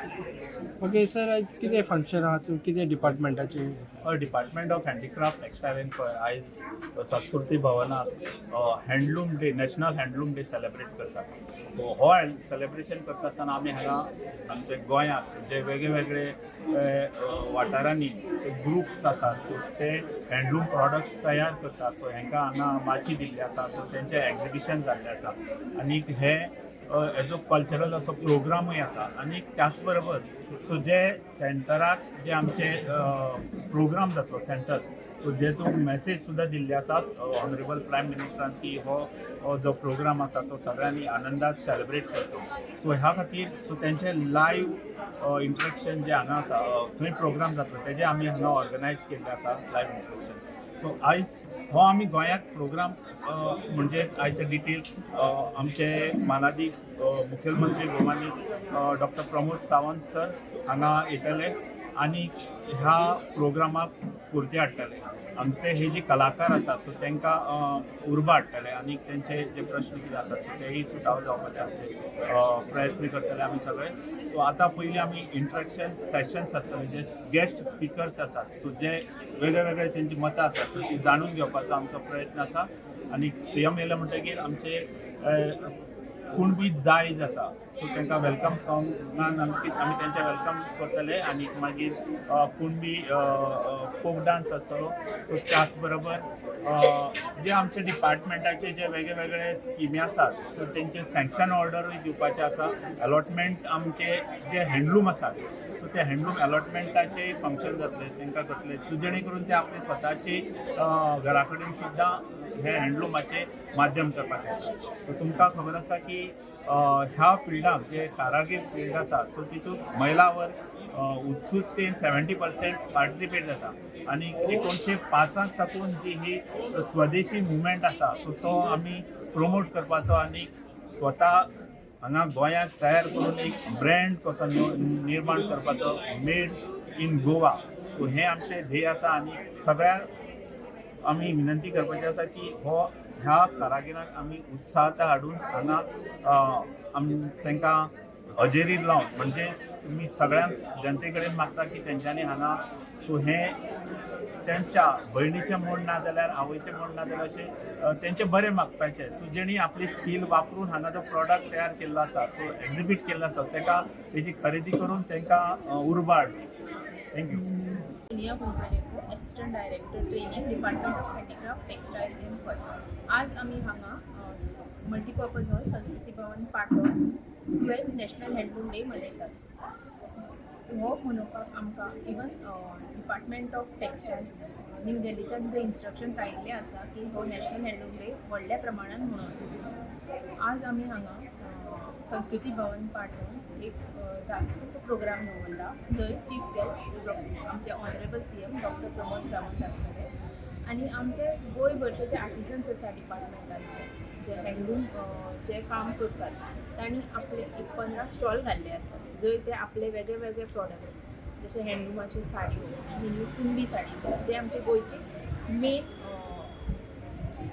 Okay sir, आज कितें function आहा कितें डिपार्टमेंटाचे? Department of handicraft textile and आयज संस्कृती भवनात handloom day, national handloom day celebrate करतात. सो हो सेलेब्रेशन करता आसतना आमी हांगा आमच्या गोंयांत जे वेगळे वेगळे वाठारांनी ग्रुप्स आसात, सो ते हँडलूम प्रॉडक्ट्स तयार करतात. सो हांकां हांगा माची दिल्ली आसा, सो तेंचें एक्झिबिशन जाल्लें आसा. आनीक हे हेजो कल्चरल असो प्रोग्रामूय आसा. आनी त्याच बरोबर सो जे सेंटराक जे आमचे प्रोग्राम जातलो सेंटर, सो जेतून मेसेज सुद्दां दिल्ली आसा ऑनरेबल प्रायम मिनिस्टरान की हो जो प्रोग्राम आसा तो सगळ्यांनी आनंदात सेलेब्रेट करचो. सो ह्या खातीर सो तेंचे लायव्ह इंट्रॅक्शन जे हांगा आसा, थंय प्रोग्राम जातलो तेजे आमी हांगा ऑर्गनायज केल्ले आसा लायव्ह इंट्रॅक्शन. सो आयज हो आमी गोंयाक प्रोग्राम म्हणजेच आयचे डिटेल आमचे मानादीक मुखेलमंत्री भौमानीस डॉक्टर प्रमोद सावंत सर हांगा येतले आनी ह्या प्रोग्रामाक स्फूर्ती हाडटले. आमचे हे जे कलाकार आसात सो तांकां उर्बा हाडटले आनी तेंचे जे प्रश्न कितें आसात सो तेही सुटावो जावपाचे आमचे प्रयत्न करतले आमी सगळे. सो आतां पयलीं आमी इंट्रॅक्शन सेशन्स आसतले, जे गेस्ट स्पिकर्स आसात सो जे वेगळे वेगळे तेंची मतां आसात सो ती जाणून घेवपाचो आमचो प्रयत्न आसा. आनी सीएम येयले म्हणटकीर आमचे कुणबी दायज आसा सो तांकां वेलकम सॉंगान आमी तेंचे वेलकम करतले. आनी मागीर कुणबी फोक डान्स आसतलो. सो त्याच बरोबर जे आमचे डिपार्टमेंटाचे जे वेगळे वेगळे स्किमी आसात सो तेंचे सँक्शन ऑर्डरूय दिवपाचे आसा. अलॉटमेंट आमचे जे हँडलूम आसात सो ते हँडलूम अलॉटमेंटाचे फंक्शन जातले तांकां करतले. सो जेणे करून ते आपली स्वताची घरा कडेन सुद्दां हे हँडलूमाचे माध्यम करपाक शकता. सो तुमकां खबर आसा की ह्या फिल्डाक जे कारागीर फील्ड आसा सो तितूंत महिला वर्ग उत्सुकतेन 70% पार्टिसिपेट जाता. आनी 1905 साकून जी ही स्वदेशी मुवमेंट आसा सो तो आमी प्रमोट करपाचो आनी स्वता हांगा गोंयांत तयार करून एक ब्रँड कसो निर्माण करपाचो, मेड इन गोवा. सो हें आमचें ध्येय आसा. आनी सगळ्यांक आमी विनंती करपाची आसा की ह्या कारागिरांक आमी उत्साहता हाडून हांगा तांकां हजेरी लावन म्हणजे तुमी सगळ्यांक जनते कडेन मागता की तेंच्यांनी हांगा सो हें तेंच्या भयणीचें म्हण ना जाल्यार आवयचें म्हण ना जाल्यार अशें तेंचें बरें मागपाचें. सो जेणी आपली स्कील वापरून हांगा जो प्रॉडक्ट तयार केल्लो आसा सो एक्झिबीट केल्लो आसा ताका तेजी खरेदी करून तांकां उर्बा हाडची. Thank you. Sonia Kulkarni, assistant director training, department of handicraft textile and फळ. आज आमी हांगा multipurpose hall Sanskruti Bhavan Patan 12th national handloom day मनयतात. हो मनोवपाक आमकां इवन डिपार्टमेंट ऑफ टेक्सटायल्स न्यू दिल्लीच्यान सुद्दां इंस्ट्रक्शन्स आयिल्ले आसा की हो नॅशनल हँडलूम डे व्हडल्या प्रमाणान मनोवचो. आज आमी हांगा संस्कृती भवन पाटण एक धाकटोसो प्रोग्राम दवरला, जंय चीफ गेस्ट आमचे honourable CM doctor Pramod Sawant आसतले. आनी आमचे गोंयभरचे जे आर्टिजन्स आसा डिपार्टमेंटाचे जे हँडलूम जे काम करतात तांणी आपले एक 15 स्टॉल घाल्ले आसात, जंय ते आपले वेगळे वेगळे प्रॉडक्ट्स जशे हँडलुमाच्यो साडयो, कुणबी साडी जे आमचे गोंयचे मेन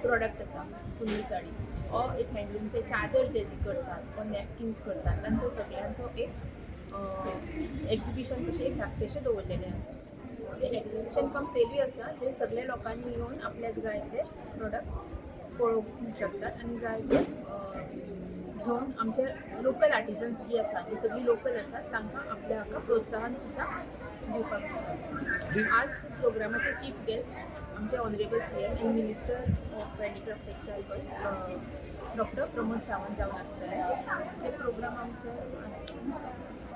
प्रॉडक्ट आसा. कुणबी साडी हो एक हँडलूमचे चादर जे करतात वा नॅपकिन्स करतात तांचो सगळ्यांचो एक एक्झिबिशन कशें एक धाकटेशें दवरलेलें आसा. ते एक्झिबिशन कम सेलूय आसा जे सगळे लोकांनी येवन आपल्याक जाय ते प्रोडक्ट्स पळोवंक शकतात आनी जाय ते घेवन आमचे लोकल आर्टिजन्स जी आसा जी सगळीं लोकल आसात तांकां आपल्या हाका प्रोत्साहन सुद्दां दिवपाक जाता. आज प्रोग्रामाचे चीफ गेस्ट आमचे honourable CM end minister of handicraft textile doctor Pramod Sawant जावन आसतले. ते प्रोग्राम आमचे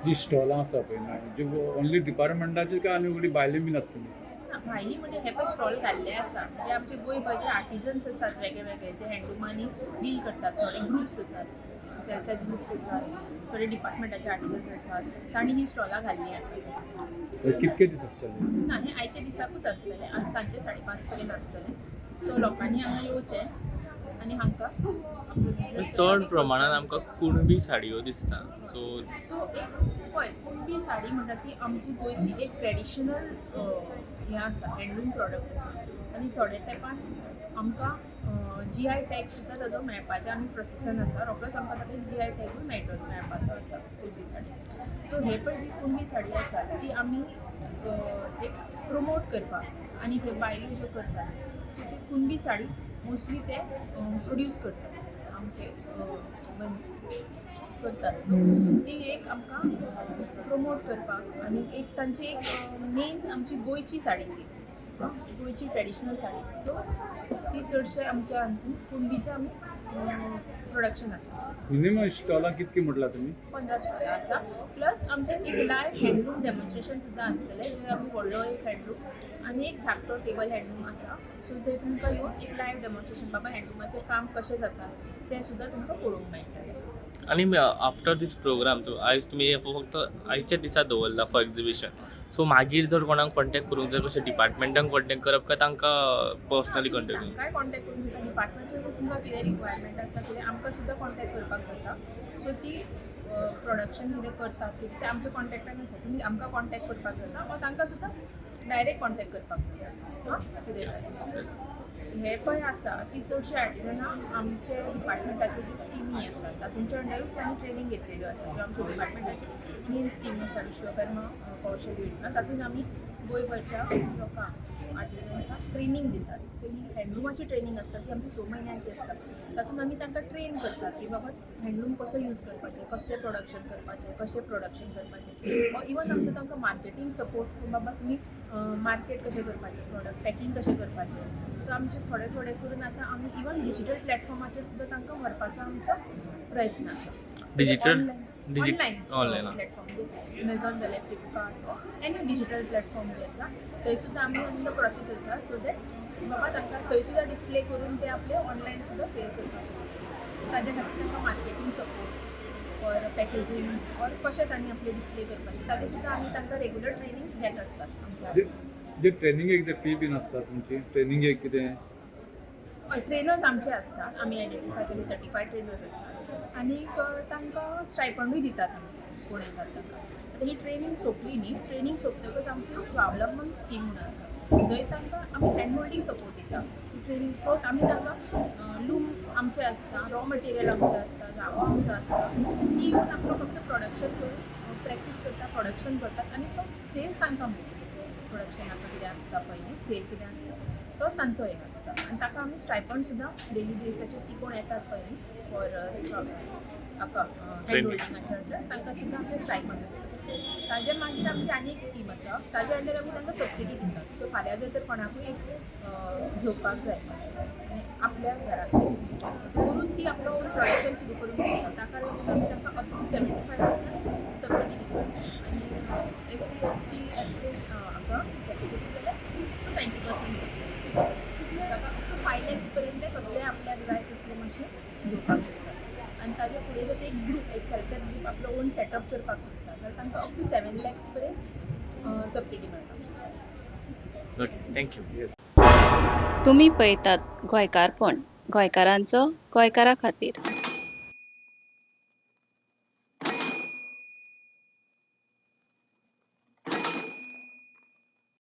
जी स्टॉलां आसा पळय म्हणजे ओन्ली डिपार्टमेंटाची काय आनी उगडी भायली बीन आसतली? भायली म्हणजे हे पळय स्टॉल घाल्ले आसा जे आमचे गोंयभरचे आर्टिजन्स आसात वेगळे वेगळे जे हँडलुमांनी डील करतात. थोडे ग्रुप्स आसात, सेल्फ हेल्प ग्रुप्स आसात, थोडे डिपार्टमेंटाचे आर्टिजन्स आसात, तांणी ही स्टॉलां घाल्लीं आसात. कितके दीस आसतले? ना हे आयचे दिसाकूच आसतले. आज सांजे 5:30 पर्यंत आसतले. सो लोकांनी हांगा येवचें आनी हांकां चड प्रमाणात आमकां कुणबी साडयो दिसता. सो एक पळय कुणबी साडी म्हणटा ती आमची गोंयची एक ट्रेडिशनल हें आसा, हँडलूम प्रॉडक्ट आसा. आनी थोडे तेंपान आमकां GI टॅग सुद्दां ताजो मेळपाचें आमी प्रोसेसान आसा रोखडोच आमकां ताका GI टॅगूय मेळपाचो आसा कुणबी साडी. सो हे पळय जी कुणबी साडी आसा ती आमी एक प्रमोट करपाक आनी हे बायलो ज्यो करतात सो ती कुणबी साडी मोस्टली ते प्रोड्यूस करतात आमचे करतात. सो ती एक आमकां प्रमोट करपाक आनी एक तांची एक मेन आमची गोंयची साडी ती गोंयची ट्रेडिशनल साडी. सो ती चडशे आमच्या हातून कुणबीचें आमी प्रोडक्शन आसा. मिनिमम स्टॉलां कितकी म्हटला तुमी? 15 स्टॉलां आसा. प्लस आमचें एक लायव्ह हँडलूम डेमॉन्स्ट्रेशन सुद्दां आसतलें जंय आमी व्हडलो एक हँडलूम आनी एक धाकटो टेबल हँडलूम आसा. सो थंय तुमकां येवन एक लायव्ह डेमॉन्स्ट्रेशन बाबा हँडलुमाचेर काम कशें जाता तें सुद्दां तुमकां पळोवंक मेळटलें. आणि आफ्टर दीस प्रोग्राम आयज तुमी हे फक्त आयच्या दिसा दवरला फॉर एक्झिबिशन. सो मागीर जर कोणाक कॉन्टॅक्ट करूंक जाय कशें डिपार्टमेंटान कॉन्टॅक्ट करप काय तांकां पर्सनली कॉन्टॅक्ट करूंक? काय कॉन्टॅक्ट करूंक जाता डिपार्टमेंटाचो जर तुमकां कितें रिक्वायरमेंट आसा कितें आमकां सुद्दां कॉन्टॅक्ट करपाक जाता. सो ती प्रोडक्शन कितें करतात कितें तें आमच्या कॉन्टॅक्टान आसा. तुमी आमकां कॉन्टॅक्ट करपाक जाता वा तांकां सुद्दां डायरेक्ट कॉन्टॅक्ट करपाक जाता. कितें हे पळय आसा ती चडशी आर्टिजनां आमचे डिपार्टमेंटाच्यो ज्यो स्किमी आसात तातूंच्या अंडरूच तांणी ट्रेनींग घेतलेल्यो आसा. ज्यो आमच्या डिपार्टमेंटाची मेन स्कीम आसा विश्वकर्मा कौशल्य योजना तातूंत आमी गोंयभरच्या लोकांक आर्टिजनांक ट्रेनींग दितात. सो ही हँडलुमाची ट्रेनींग आसता ती आमची 6 म्हयन्यांची आसता. तातूंत आमी तांकां ट्रेन करतात की बाबा हँडलूम कसो यूज करपाचें कसलें प्रोडक्शन करपाचें कशें प्रोडक्शन करपाचें वा इवन आमचो तांकां मार्केटींग सपोर्ट. सो बाबा तुमी मार्केट कशें करपाचें प्रोडक्ट पॅकींग कशें करपाचें. सो आमचे थोडे थोडे करून आतां आमी इवन डिजिटल प्लॅटफॉर्माचेर सुद्दां तांकां व्हरपाचो आमचो प्रयत्न आसा. डिजिटल ऑनलायन प्लॅटफॉर्म एमेझॉन जालें फ्लिपकार्ट एनी डिजिटल प्लॅटफॉर्म जे आसा थंय सुद्दां आमी इन द प्रोसेस आसा. सो दॅट बाबा तांकां थंय सुद्दां डिस्प्ले करून ते आपले ऑनलायन सुद्दां सेल करपाचें. ताज्या खातीर तांकां marketing support or packaging or कशें तांणी आपले डिस्प्ले करपाचें ताजें सुद्दां आमी तांकां रेगुलर ट्रेनिंग्स घेत आसतात आमच्या जे ट्रेनिंगेक जे फी बीन आसता तुमची ट्रेनिंगेक कितें? ट्रेनर्स आमचे असतात आमी आयडेंटिफाय केले सर्टिफायड ट्रेनर्स असतात आनी तांकां स्टायपंडूय दितात आमी कोण येतात तांकां. आतां ही ट्रेनींग सोंपली न्ही ट्रेनींग सोंपतकच आमची स्वावलंबन स्कीम म्हणून आसा जंय तांकां आमी हँड मोल्डिंग सपोर्ट दिता. ट्रेनींग सो आमी तांकां लूम आमचे आसता रॉ मटेरियल आमचें आसता जागो आमचो आसता ती येवन आपलो फक्त प्रोडक्शन करून प्रॅक्टीस करता प्रोडक्शन करतात आनी तो सेल तांकां मेळटा. प्रोडक्शनाचो कितें आसता पयलीं सेल कितें आसता तो तांचो हे आसता आनी ताका आमी स्टायपंड सुद्दां डेली बेसाचेर ती कोण येतात पळय न्ही फॉर हाका हँड होल्डिंगाच्या अंडर तांकां सुद्दां आमचे स्टायपंड आसता. ताज्या मागीर आमची आनी एक स्कीम आसा ताज्या अंडर आमी तांकां सबसिडी दितात. सो फाल्यां जर तर कोणाकूय एक घेवपाक जाय आनी आपल्या घरांतली दवरून ती आपलो ओन प्रोडक्शन सुरू करूंक शकता ताका लागून आमी तांकां अप टू 75% सबसिडी दितात. आनी SC ST SC हाका कॅटेगरी जाल्यार 90% सबसिडी ताका अप टू 5 lakhs पर्यंत कसलेंय आपल्याक जाय तसलें मातशें घेवपाक शकतात. आनी ताजे फुडें जर ते एक ग्रूप एक सेल्फ हेल्प ग्रूप आपलो ओन सेटअप करपाक सोदता जाल्यार तांकां अप टू 7 lakhs पर्यंत सबसिडी मेळटा. Okay thank you. तुम्ही पळयतात गोंयकारपण गोंयकारांचो गोंयकारा खातीर.